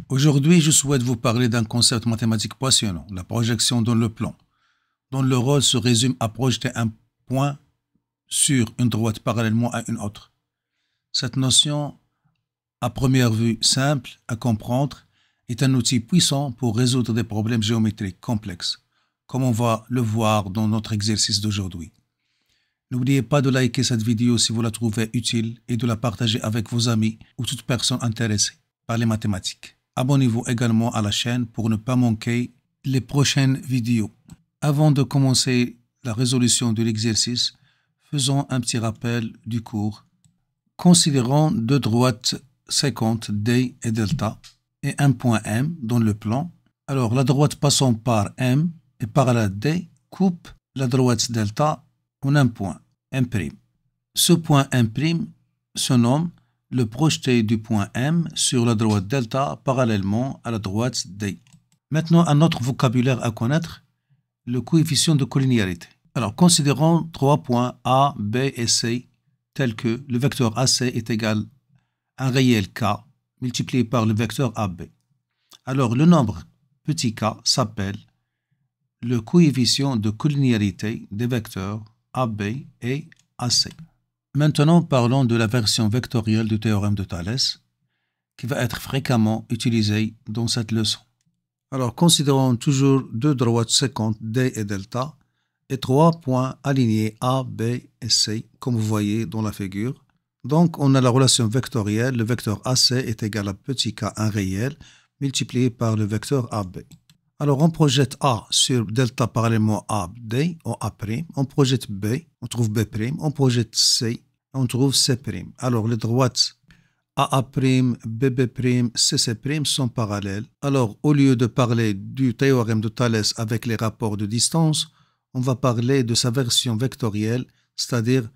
Aujourd'hui, je souhaite vous parler d'un concept mathématique passionnant, la projection dans le plan, dont le rôle se résume à projeter un point sur une droite parallèlement à une autre. Cette notion, à première vue simple à comprendre, est un outil puissant pour résoudre des problèmes géométriques complexes, comme on va le voir dans notre exercice d'aujourd'hui. N'oubliez pas de liker cette vidéo si vous la trouvez utile et de la partager avec vos amis ou toute personne intéressée par les mathématiques. Abonnez-vous également à la chaîne pour ne pas manquer les prochaines vidéos. Avant de commencer la résolution de l'exercice, faisons un petit rappel du cours. Considérons deux droites séquentes D et delta et un point M dans le plan. Alors la droite passant par M et par la D coupe la droite delta en un point M'. Ce point M' se nomme le projeté du point M sur la droite delta parallèlement à la droite D. Maintenant, un autre vocabulaire à connaître, le coefficient de collinéarité. Alors, considérons trois points A, B et C tels que le vecteur AC est égal à un réel K multiplié par le vecteur AB. Alors, le nombre petit k s'appelle le coefficient de collinéarité des vecteurs AB et AC. Maintenant, parlons de la version vectorielle du théorème de Thalès, qui va être fréquemment utilisée dans cette leçon. Alors, considérons toujours deux droites séquentes D et delta et trois points alignés A, B et C, comme vous voyez dans la figure. Donc, on a la relation vectorielle, le vecteur AC est égal à petit k, un réel, multiplié par le vecteur AB. Alors, on projette A sur delta parallèlement à D, ou A'. On projette B, on trouve B'. On projette C, on trouve C'. Alors, les droites AA', BB', CC' sont parallèles. Alors, au lieu de parler du théorème de Thalès avec les rapports de distance, on va parler de sa version vectorielle, c'est-à-dire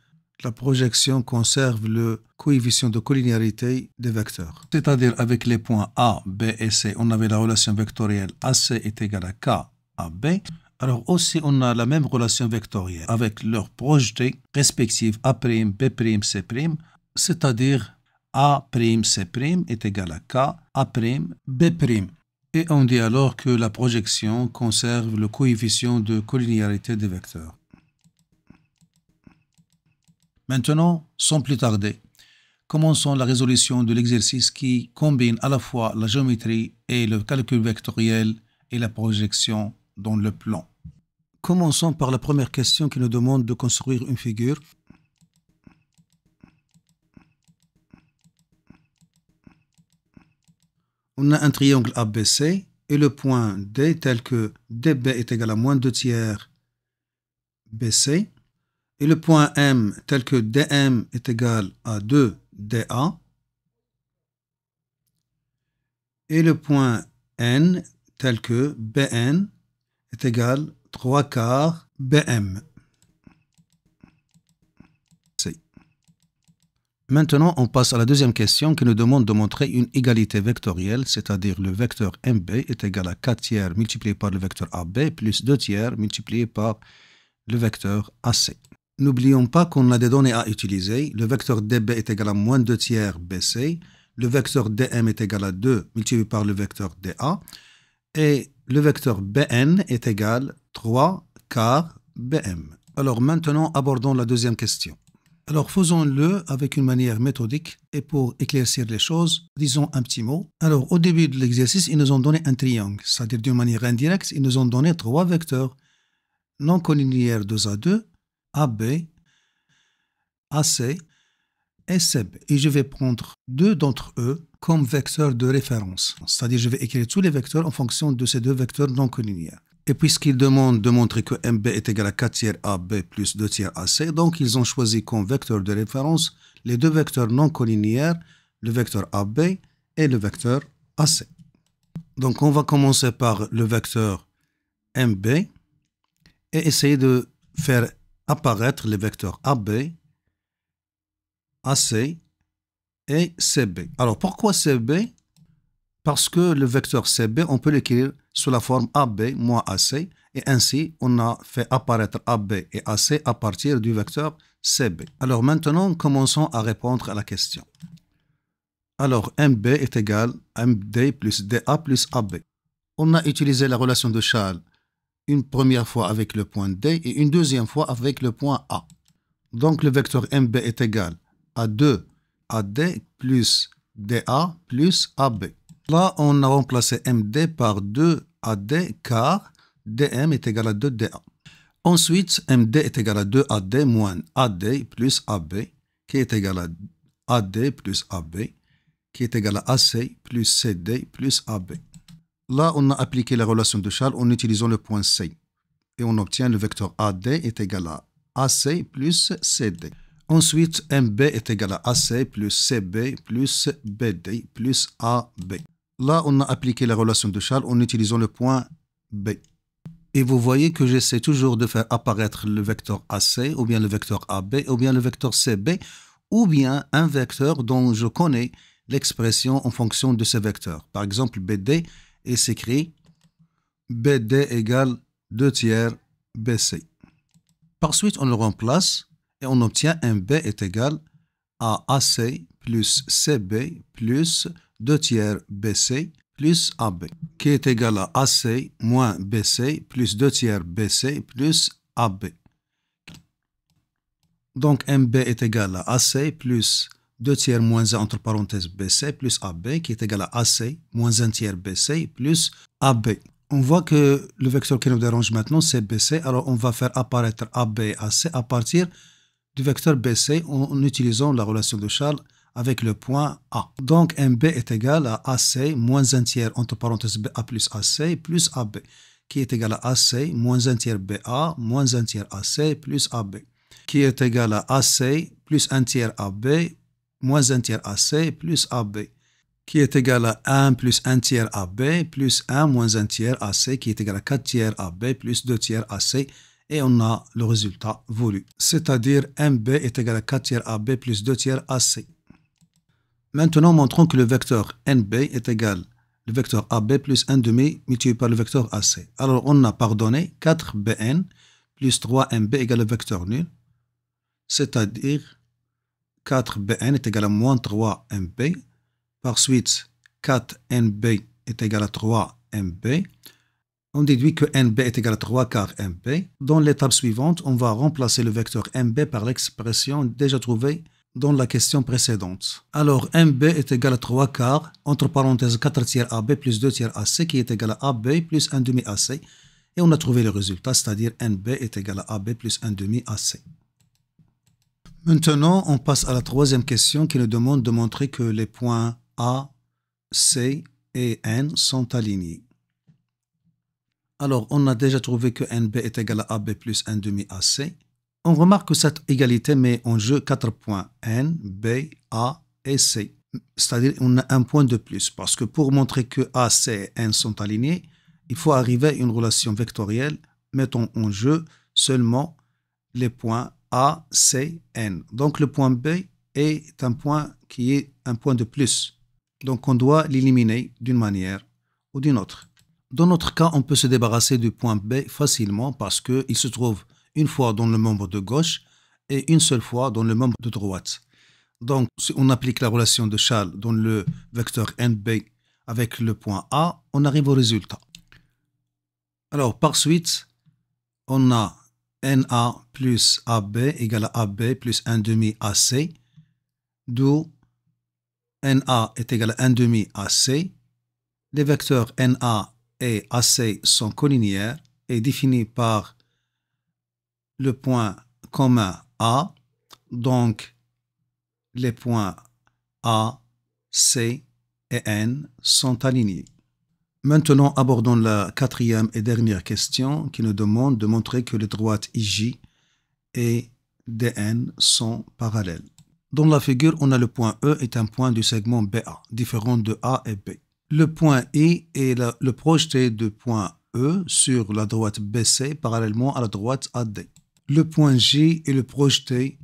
la projection conserve le coefficient de collinéarité des vecteurs. C'est-à-dire avec les points A, B et C, on avait la relation vectorielle AC est égal à K AB. Alors aussi, on a la même relation vectorielle avec leurs projetés respectifs A', B', C', c'est-à-dire A'C' est égal à K, A'B'. Et on dit alors que la projection conserve le coefficient de collinéarité des vecteurs. Maintenant, sans plus tarder, commençons la résolution de l'exercice qui combine à la fois la géométrie et le calcul vectoriel et la projection dans le plan. Commençons par la première question qui nous demande de construire une figure. On a un triangle ABC et le point D tel que DB est égal à moins 2 tiers BC. Et le point M tel que DM est égal à 2 DA. Et le point N tel que BN est égal à 3 quarts BM. Maintenant, on passe à la deuxième question qui nous demande de montrer une égalité vectorielle, c'est-à-dire le vecteur MB est égal à 4 tiers multiplié par le vecteur AB plus 2 tiers multiplié par le vecteur AC. N'oublions pas qu'on a des données à utiliser. Le vecteur DB est égal à moins 2 tiers BC. Le vecteur DM est égal à 2 multiplié par le vecteur DA. Et le vecteur BN est égal à 3 quarts BM. Alors maintenant, abordons la deuxième question. Alors faisons-le avec une manière méthodique et pour éclaircir les choses, disons un petit mot. Alors au début de l'exercice, ils nous ont donné un triangle, c'est-à-dire d'une manière indirecte, ils nous ont donné trois vecteurs non collinéaires 2A2, AB, AC et CB. Et je vais prendre deux d'entre eux comme vecteurs de référence. C'est-à-dire je vais écrire tous les vecteurs en fonction de ces deux vecteurs non collinéaires. Et puisqu'ils demandent de montrer que MB est égal à 4 tiers AB plus 2 tiers AC, donc ils ont choisi comme vecteur de référence les deux vecteurs non collinéaires, le vecteur AB et le vecteur AC. Donc on va commencer par le vecteur MB et essayer de faire apparaître les vecteurs AB, AC et CB. Alors pourquoi CB? Parce que le vecteur CB, on peut l'écrire sous la forme AB moins AC, et ainsi on a fait apparaître AB et AC à partir du vecteur CB. Alors maintenant, commençons à répondre à la question. Alors, MB est égal à MD plus DA plus AB. On a utilisé la relation de Charles une première fois avec le point D et une deuxième fois avec le point A. Donc, le vecteur MB est égal à 2 AD plus DA plus AB. Là, on a remplacé MD par 2 AD car DM est égal à 2 DA. Ensuite, MD est égal à 2 AD moins AD plus AB, qui est égal à AD plus AB, qui est égal à AC plus CD plus AB. Là, on a appliqué la relation de Charles en utilisant le point C. Et on obtient le vecteur AD est égal à AC plus CD. Ensuite, MB est égal à AC plus CB plus BD plus AB. Là, on a appliqué la relation de Charles en utilisant le point B. Et vous voyez que j'essaie toujours de faire apparaître le vecteur AC, ou bien le vecteur AB, ou bien le vecteur CB, ou bien un vecteur dont je connais l'expression en fonction de ces vecteurs. Par exemple, BD est s'écrit BD égale 2 tiers BC. Par suite, on le remplace et on obtient MB est égal à AC plus CB plus 2 tiers BC plus AB, qui est égal à AC moins BC plus 2 tiers BC plus AB. Donc, MB est égal à AC plus 2 tiers moins 1 entre parenthèses BC plus AB, qui est égal à AC moins 1 tiers BC plus AB. On voit que le vecteur qui nous dérange maintenant, c'est BC. Alors, on va faire apparaître AB et AC à partir du vecteur BC en utilisant la relation de Charles avec le point A. Donc, MB est égal à AC moins 1 tiers entre parenthèses BA plus AC plus AB, qui est égal à AC moins 1 tiers BA moins 1 tiers AC plus AB, qui est égal à AC plus 1 tiers AB moins 1 tiers AC plus AB, qui est égal à 1 plus 1 tiers AB plus 1 moins 1 tiers AC, qui est égal à 4 tiers AB plus 2 tiers AC, et on a le résultat voulu. C'est-à-dire MB est égal à 4 tiers AB plus 2 tiers AC. Maintenant, montrons que le vecteur NB est égal le vecteur AB plus 1 demi multiplié par le vecteur AC. Alors, on a pardonné 4BN plus 3MB égale le vecteur nul, c'est-à-dire 4BN est égal à moins 3MB. Par suite, 4NB est égal à 3MB. On déduit que NB est égal à 3 quarts MB. Dans l'étape suivante, on va remplacer le vecteur MB par l'expression déjà trouvée dans la question précédente. Alors, MB est égal à 3 quarts, entre parenthèses 4 tiers AB plus 2 tiers AC, qui est égal à AB plus 1 demi AC. Et on a trouvé le résultat, c'est-à-dire NB est égal à AB plus 1 demi AC. Maintenant, on passe à la troisième question qui nous demande de montrer que les points A, C et N sont alignés. Alors, on a déjà trouvé que NB est égal à AB plus 1 demi AC. On remarque que cette égalité met en jeu 4 points N, B, A et C. C'est-à-dire on a un point de plus, parce que pour montrer que A, C et N sont alignés, il faut arriver à une relation vectorielle mettant en jeu seulement les points A, C, N. Donc le point B est un point qui est un point de plus. Donc on doit l'éliminer d'une manière ou d'une autre. Dans notre cas, on peut se débarrasser du point B facilement parce qu'il se trouve une fois dans le membre de gauche et une seule fois dans le membre de droite. Donc, si on applique la relation de Charles dans le vecteur NB avec le point A, on arrive au résultat. Alors, par suite, on a NA plus AB égale à AB plus 1 demi AC, d'où NA est égal à 1 demi AC. Les vecteurs NA et AC sont collinéaires et définis par le point commun A, donc les points A, C et N sont alignés. Maintenant, abordons la quatrième et dernière question qui nous demande de montrer que les droites IJ et DN sont parallèles. Dans la figure, on a le point E est un point du segment BA, différent de A et B. Le point I est le projeté du point E sur la droite BC parallèlement à la droite AD. Le point J est le projeté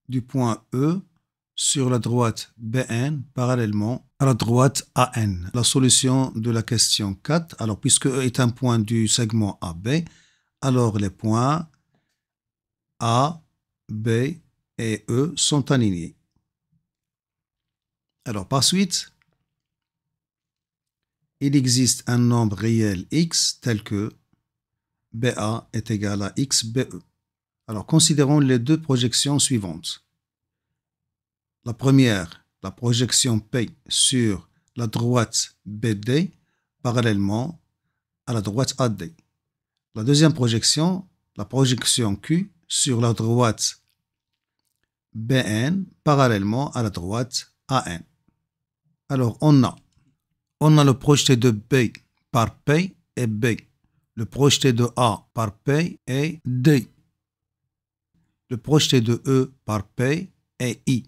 du point E sur la droite BN parallèlement à la droite AN. La solution de la question 4, alors puisque E est un point du segment AB, alors les points A, B et E sont alignés. Alors, par suite, il existe un nombre réel x tel que BA est égal à XBE. Alors, considérons les deux projections suivantes. La première, la projection P sur la droite BD parallèlement à la droite AD. La deuxième projection, la projection Q sur la droite BN parallèlement à la droite AN. Alors, on a le projeté de B par P et B. Le projeté de A par P est D. Le projeté de E par P est I.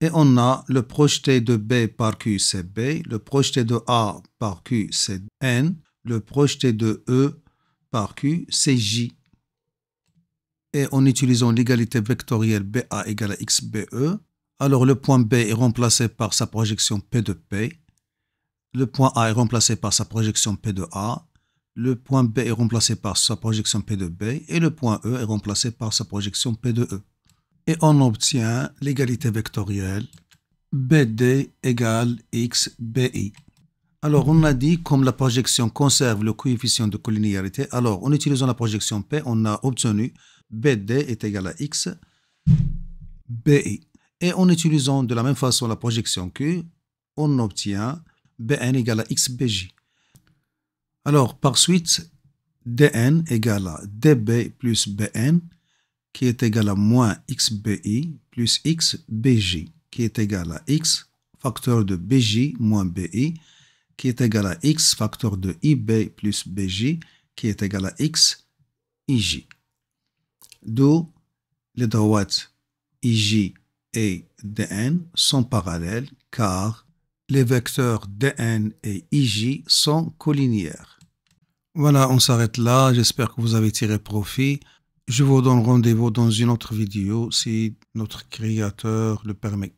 Et on a le projeté de B par Q, c'est B. Le projeté de A par Q, c'est N. Le projeté de E par Q, c'est J. Et en utilisant l'égalité vectorielle BA égale à XBE, alors le point B est remplacé par sa projection P de P. Le point A est remplacé par sa projection P de A. Le point B est remplacé par sa projection P de B. Et le point E est remplacé par sa projection P de E. Et on obtient l'égalité vectorielle BD égale XBI. Alors, on a dit, comme la projection conserve le coefficient de collinéarité, alors en utilisant la projection P, on a obtenu BD est égal à XBI. Et en utilisant de la même façon la projection Q, on obtient BN égale à XBJ. Alors, par suite, DN égale à DB plus BN, qui est égal à moins XBI plus XBJ, qui est égal à X facteur de BJ moins BI, qui est égal à X facteur de IB plus BJ, qui est égal à X IJ. D'où les droites IJ et DN sont parallèles car les vecteurs DN et IJ sont collinéaires. Voilà, on s'arrête là. J'espère que vous avez tiré profit. Je vous donne rendez-vous dans une autre vidéo si notre créateur le permet.